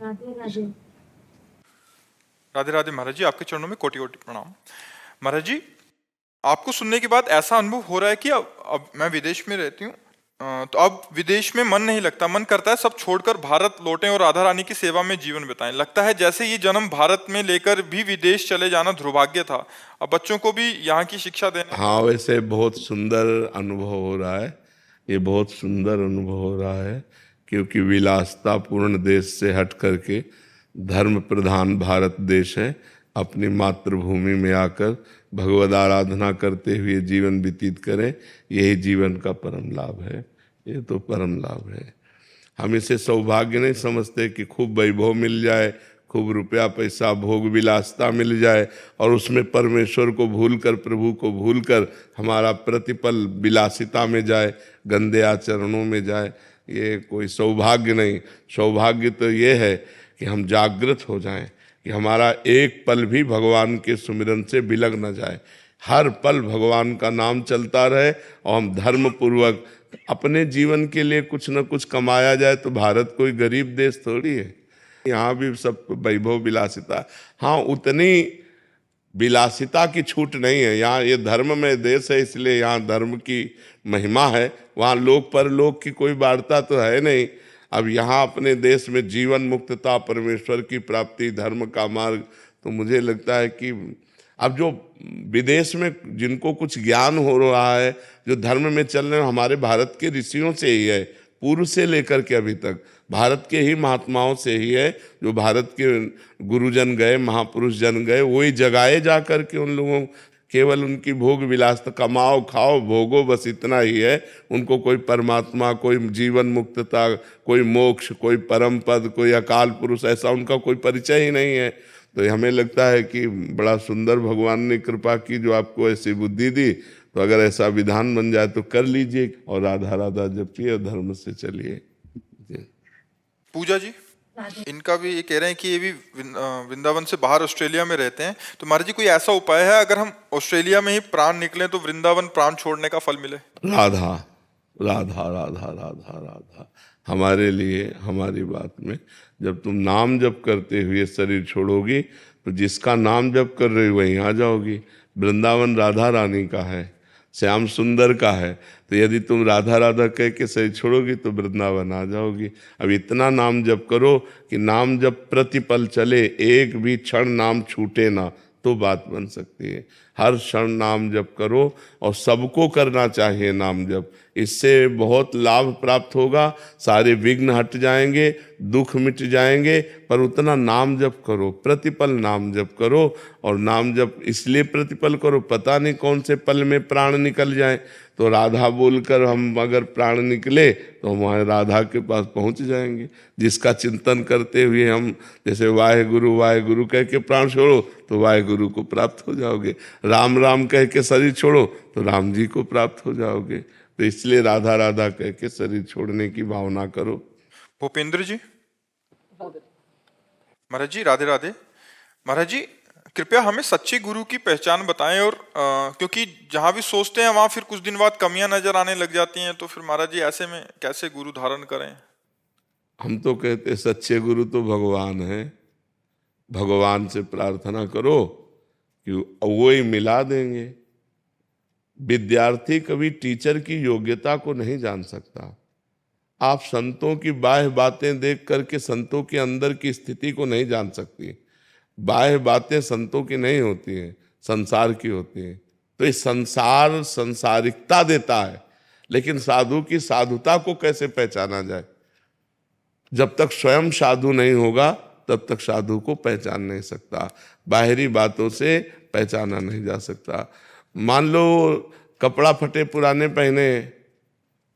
राधे राधे। राधे राधे महाराज जी, आपके चरणों में कोटि कोटि प्रणाम। महाराज जी, आपको सुनने के बाद ऐसा अनुभव हो रहा है कि अब मैं विदेश में रहती हूँ, तो अब विदेश में मन नहीं लगता, मन करता है सब छोड़कर भारत लौटें और राधा रानी की सेवा में जीवन बिताएं। लगता है जैसे ये जन्म भारत में लेकर भी विदेश चले जाना दुर्भाग्य था। अब बच्चों को भी यहाँ की शिक्षा देने। हाँ, वैसे बहुत सुंदर अनुभव हो रहा है। ये बहुत सुंदर अनुभव हो रहा है, क्योंकि विलासतापूर्ण देश से हट करके धर्म प्रधान भारत देश है। अपनी मातृभूमि में आकर भगवद आराधना करते हुए जीवन व्यतीत करें, यही जीवन का परम लाभ है। ये तो परम लाभ है। हम इसे सौभाग्य नहीं समझते कि खूब वैभव मिल जाए, खूब रुपया पैसा भोग विलासता मिल जाए और उसमें परमेश्वर को भूलकर, प्रभु को भूलकर हमारा प्रतिपल विलासिता में जाए, गंदे आचरणों में जाए। ये कोई सौभाग्य नहीं। सौभाग्य तो ये है कि हम जागृत हो जाएं, कि हमारा एक पल भी भगवान के सुमिरन से बिलग न जाए। हर पल भगवान का नाम चलता रहे और हम धर्म पूर्वक अपने जीवन के लिए कुछ न कुछ कमाया जाए। तो भारत कोई गरीब देश थोड़ी है। यहाँ भी सब वैभव विलासिता, हाँ उतनी विलासिता की छूट नहीं है। यहाँ ये धर्म में देश है, इसलिए यहाँ धर्म की महिमा है। वहाँ लोक परलोक की कोई वार्ता तो है नहीं। अब यहाँ अपने देश में जीवन मुक्तता, परमेश्वर की प्राप्ति, धर्म का मार्ग, तो मुझे लगता है कि अब जो विदेश में जिनको कुछ ज्ञान हो रहा है, जो धर्म में चल रहे हैं, हमारे भारत के ऋषियों से ही है, पूर्व से लेकर के अभी तक भारत के ही महात्माओं से ही है। जो भारत के गुरुजन गए, महापुरुष जन गए, वही जगाए जा करके उन लोगों, केवल उनकी भोग विलासता, कमाओ खाओ भोगो, बस इतना ही है। उनको कोई परमात्मा, कोई जीवन मुक्तता, कोई मोक्ष, कोई परम पद, कोई अकाल पुरुष, ऐसा उनका कोई परिचय ही नहीं है। तो हमें लगता है कि बड़ा सुंदर भगवान ने कृपा की जो आपको ऐसी बुद्धि दी। तो अगर ऐसा विधान बन जाए तो कर लीजिए और राधा राधा जपिए और धर्म से चलिए। पूजा जी, इनका भी ये कह रहे हैं कि ये भी वृंदावन से बाहर ऑस्ट्रेलिया में रहते हैं। तो महाराज जी, कोई ऐसा उपाय है अगर हम ऑस्ट्रेलिया में ही प्राण निकले तो वृंदावन प्राण छोड़ने का फल मिले? राधा राधा राधा राधा राधा हमारे लिए, हमारी बात में, जब तुम नाम जप करते हुए शरीर छोड़ोगी तो जिसका नाम जप कर रही वहीं आ जाओगी। वृंदावन राधा रानी का है, श्याम सुंदर का है। तो यदि तुम राधा राधा कह के शरीर छोड़ोगी तो वृंदावन आ जाओगी। अब इतना नाम जप करो कि नाम जप प्रतिपल चले, एक भी क्षण नाम छूटे ना, तो बात बन सकती है। हर क्षण नाम जप करो और सबको करना चाहिए नाम जप। इससे बहुत लाभ प्राप्त होगा, सारे विघ्न हट जाएंगे, दुख मिट जाएंगे। पर उतना नाम जप करो, प्रतिपल नाम जप करो। और नाम जप इसलिए प्रतिपल करो, पता नहीं कौन से पल में प्राण निकल जाए। तो राधा बोलकर हम अगर प्राण निकले तो हम वहाँ राधा के पास पहुँच जाएंगे। जिसका चिंतन करते हुए हम जैसे वाहे गुरु कह के प्राण छोड़ो तो वाहे गुरु को प्राप्त हो जाओगे। राम राम कह के शरीर छोड़ो तो राम जी को प्राप्त हो जाओगे। तो इसलिए राधा राधा कह के शरीर छोड़ने की भावना करो। भूपेंद्र जी, महाराज जी राधे राधे। महाराज जी, कृपया हमें सच्चे गुरु की पहचान बताएं। और क्योंकि जहां भी सोचते हैं वहां फिर कुछ दिन बाद कमियां नजर आने लग जाती हैं, तो फिर महाराज जी ऐसे में कैसे गुरु धारण करें? हम तो कहते सच्चे गुरु तो भगवान है। भगवान से प्रार्थना करो कि वो ही मिला देंगे। विद्यार्थी कभी टीचर की योग्यता को नहीं जान सकता। आप संतों की बाह्य बातें देख करके संतों के अंदर की स्थिति को नहीं जान सकती। बाह्य बातें संतों की नहीं होती हैं, संसार की होती हैं। तो ये संसार संसारिकता देता है, लेकिन साधु की साधुता को कैसे पहचाना जाए? जब तक स्वयं साधु नहीं होगा तब तक साधु को पहचान नहीं सकता। बाहरी बातों से पहचाना नहीं जा सकता। मान लो कपड़ा फटे पुराने पहने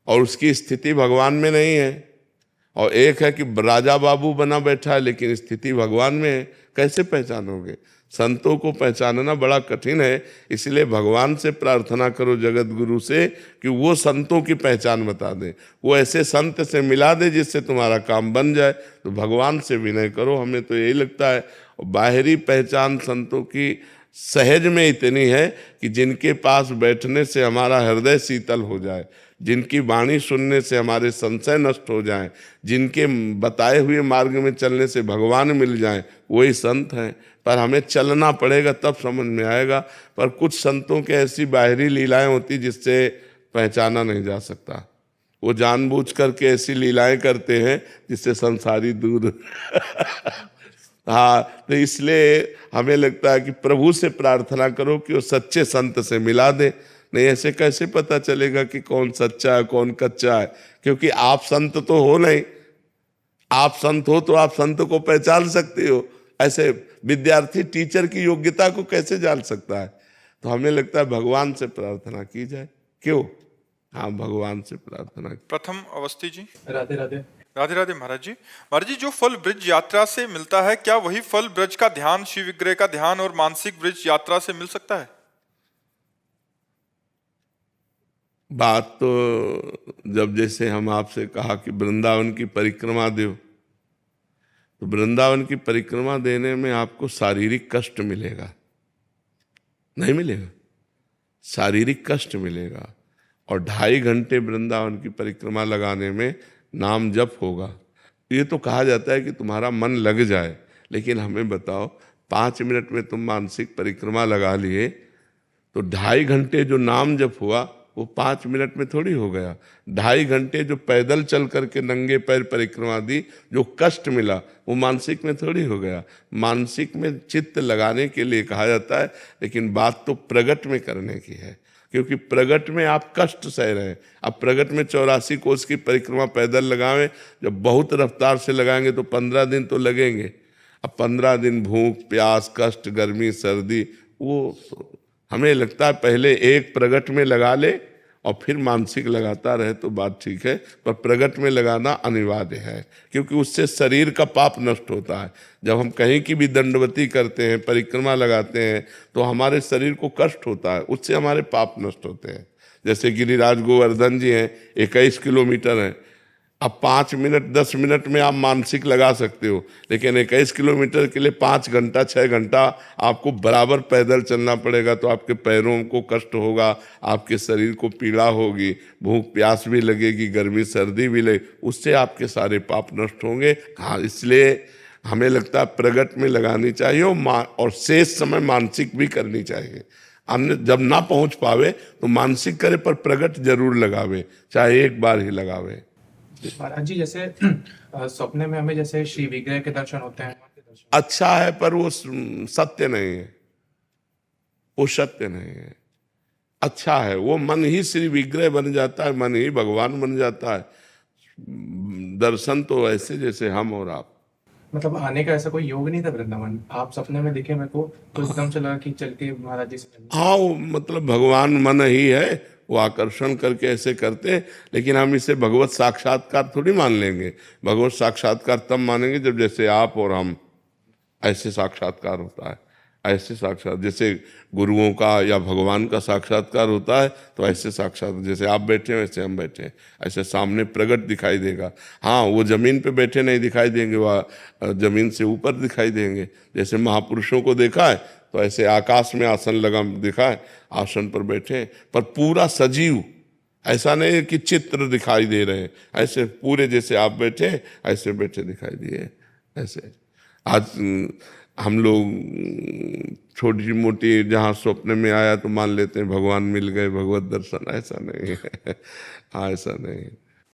और उसकी स्थिति भगवान में नहीं है, और एक है कि राजा बाबू बना बैठा है लेकिन स्थिति भगवान में है, कैसे पहचानोगे? संतों को पहचानना बड़ा कठिन है। इसलिए भगवान से प्रार्थना करो, जगत गुरु से, कि वो संतों की पहचान बता दे, वो ऐसे संत से मिला दे जिससे तुम्हारा काम बन जाए। तो भगवान से विनय करो। हमें तो यही लगता है। बाहरी पहचान संतों की सहज में इतनी है कि जिनके पास बैठने से हमारा हृदय शीतल हो जाए। जिनकी वाणी सुनने से हमारे संशय नष्ट हो जाएं, जिनके बताए हुए मार्ग में चलने से भगवान मिल जाएं, वही संत हैं। पर हमें चलना पड़ेगा तब समझ में आएगा। पर कुछ संतों के ऐसी बाहरी लीलाएं होती जिससे पहचाना नहीं जा सकता। वो जानबूझ करके ऐसी लीलाएं करते हैं जिससे संसारी दूर हाँ, तो इसलिए हमें लगता है कि प्रभु से प्रार्थना करो कि वो सच्चे संत से मिला दे। नहीं ऐसे कैसे पता चलेगा कि कौन सच्चा है कौन कच्चा है? क्योंकि आप संत तो हो नहीं। आप संत हो तो आप संत को पहचान सकते हो, ऐसे विद्यार्थी टीचर की योग्यता को कैसे जान सकता है? तो हमें लगता है भगवान से प्रार्थना की जाए। क्यों? हाँ, भगवान से प्रार्थना। प्रथम अवस्थी जी, राधे राधे। राधे राधे महाराज जी। महाराज जी, जो फल ब्रज यात्रा से मिलता है, क्या वही फल ब्रज का ध्यान, शिव विग्रह का ध्यान और मानसिक ब्रज यात्रा से मिल सकता है? बात तो जब जैसे हम आपसे कहा कि वृंदावन की परिक्रमा दो, तो वृंदावन की परिक्रमा देने में आपको शारीरिक कष्ट मिलेगा, नहीं मिलेगा? शारीरिक कष्ट मिलेगा। और 2.5 घंटे वृंदावन की परिक्रमा लगाने में नाम जप होगा। ये तो कहा जाता है कि तुम्हारा मन लग जाए, लेकिन हमें बताओ 5 मिनट में तुम मानसिक परिक्रमा लगा लिए तो 2.5 घंटे जो नाम जप हुआ वो 5 मिनट में थोड़ी हो गया। 2.5 घंटे जो पैदल चल करके नंगे पैर परिक्रमा दी, जो कष्ट मिला, वो मानसिक में थोड़ी हो गया। मानसिक में चित्त लगाने के लिए कहा जाता है, लेकिन बात तो प्रगट में करने की है, क्योंकि प्रगट में आप कष्ट सह रहे हैं। अब प्रगट में 84 कोस की परिक्रमा पैदल लगावें, जब बहुत रफ्तार से लगाएंगे तो 15 दिन तो लगेंगे। अब 15 दिन भूख प्यास कष्ट गर्मी सर्दी, वो हमें लगता है पहले एक प्रगट में लगा ले और फिर मानसिक लगाता रहे तो बात ठीक है, पर प्रगट में लगाना अनिवार्य है, क्योंकि उससे शरीर का पाप नष्ट होता है। जब हम कहीं की भी दंडवती करते हैं, परिक्रमा लगाते हैं, तो हमारे शरीर को कष्ट होता है, उससे हमारे पाप नष्ट होते हैं। जैसे गिरिराज गोवर्धन जी हैं, 21 किलोमीटर हैं। अब 5 मिनट 10 मिनट में आप मानसिक लगा सकते हो, लेकिन 21 किलोमीटर के लिए 5 घंटा 6 घंटा आपको बराबर पैदल चलना पड़ेगा, तो आपके पैरों को कष्ट होगा, आपके शरीर को पीड़ा होगी, भूख प्यास भी लगेगी, गर्मी सर्दी भी लगे, उससे आपके सारे पाप नष्ट होंगे। हाँ, इसलिए हमें लगता है प्रगट में लगानी चाहिए और शेष समय मानसिक भी करनी चाहिए। हमने जब ना पहुंच पावे तो मानसिक करे, पर प्रगट जरूर लगावे, चाहे एक बार ही लगावे। महाराज जी, जैसे सपने में हमें जैसे श्री विग्रह के दर्शन होते हैं, अच्छा है, पर वो सत्य नहीं है, वो सत्य नहीं है। अच्छा है, वो मन ही श्री विग्रह बन जाता है, मन ही भगवान बन जाता है। दर्शन तो ऐसे जैसे हम और आप। मतलब आने का ऐसा कोई योग नहीं था वृंदावन? आप सपने में दिखे मेरे को, तो एकदम से लगा कि चल के महाराज जी से मिलना। हाँ, वो मतलब भगवान मन ही है, वो आकर्षण करके ऐसे करते हैं। लेकिन हम इसे भगवत साक्षात्कार थोड़ी मान लेंगे। भगवत साक्षात्कार तब मानेंगे जब जैसे आप और हम, ऐसे साक्षात्कार होता है। ऐसे साक्षात जैसे गुरुओं का या भगवान का साक्षात्कार होता है, तो ऐसे साक्षात जैसे आप बैठे हैं वैसे हम बैठे हैं, ऐसे सामने प्रगट दिखाई देगा। हाँ, वो जमीन पे बैठे नहीं दिखाई देंगे, वह जमीन से ऊपर दिखाई देंगे। जैसे महापुरुषों को देखा है तो ऐसे आकाश में आसन लगा दिखा है, आसन पर बैठे, पर पूरा सजीव, ऐसा नहीं है कि चित्र दिखाई दे रहे हैं, ऐसे पूरे जैसे आप बैठे ऐसे बैठे दिखाई दिए। ऐसे आज हम लोग छोटी मोटी जहाँ स्वप्न में आया तो मान लेते हैं भगवान मिल गए, भगवत दर्शन, ऐसा नहीं है। हाँ, ऐसा नहीं है।